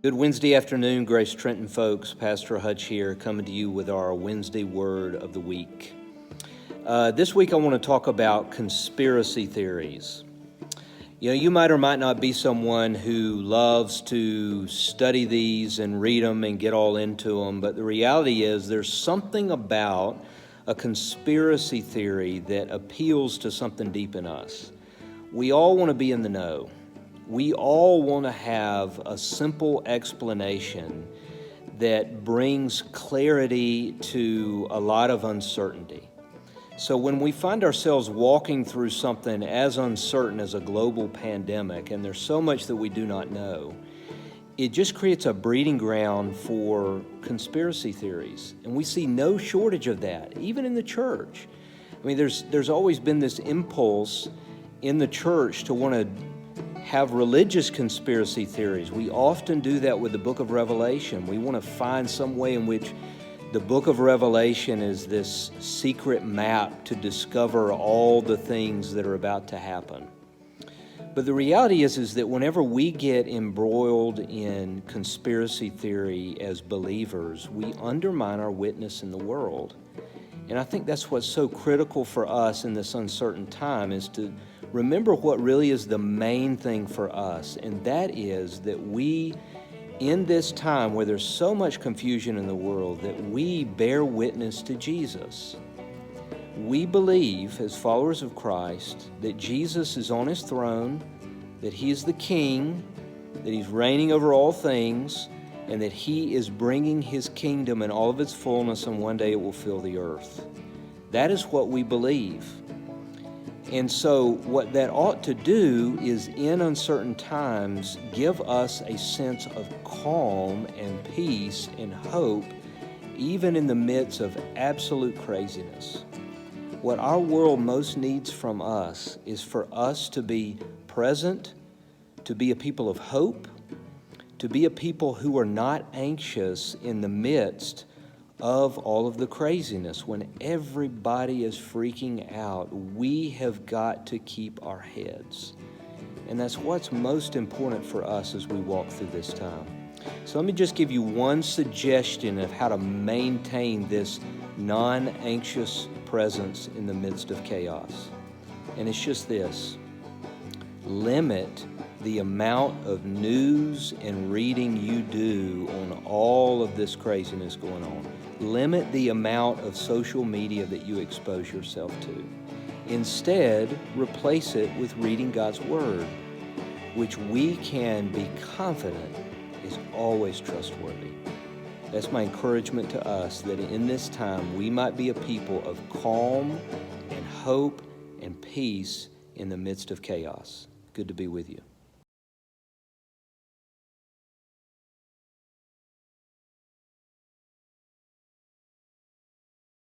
Good Wednesday afternoon, Grace Trenton folks. Pastor Hutch here, coming to you with our Wednesday Word of the Week. This week I want to talk about conspiracy theories. You might or might not be someone who loves to study these and read them and get all into them, but the reality is there's something about a conspiracy theory that appeals to something deep in us. We all want to be in the know. We all want to have a simple explanation that brings clarity to a lot of uncertainty. So when we find ourselves walking through something as uncertain as a global pandemic, and there's so much that we do not know, it just creates a breeding ground for conspiracy theories. And we see no shortage of that, even in the church. I mean, there's always been this impulse in the church to want to have religious conspiracy theories. We often do that with the book of Revelation. We want to find some way in which the book of Revelation is this secret map to discover all the things that are about to happen. But the reality is that whenever we get embroiled in conspiracy theory as believers, we undermine our witness in the world. And I think that's what's so critical for us in this uncertain time, is to remember what really is the main thing for us, and that is that we, in this time where there's so much confusion in the world, that we bear witness to Jesus. We believe, as followers of Christ, that Jesus is on his throne, that he is the King, that he's reigning over all things, and that he is bringing his kingdom in all of its fullness, and one day it will fill the earth. That is what we believe. And so what that ought to do is, in uncertain times, give us a sense of calm and peace and hope, even in the midst of absolute craziness. What our world most needs from us is for us to be present, to be a people of hope, to be a people who are not anxious in the midst of all of the craziness. When everybody is freaking out, we have got to keep our heads. And that's what's most important for us as we walk through this time. So let me just give you one suggestion of how to maintain this non-anxious presence in the midst of chaos. And it's just this: limit the amount of news and reading you do on all of this craziness going on. Limit the amount of social media that you expose yourself to. Instead, replace it with reading God's Word, which we can be confident is always trustworthy. That's my encouragement to us, that in this time we might be a people of calm and hope and peace in the midst of chaos. Good to be with you.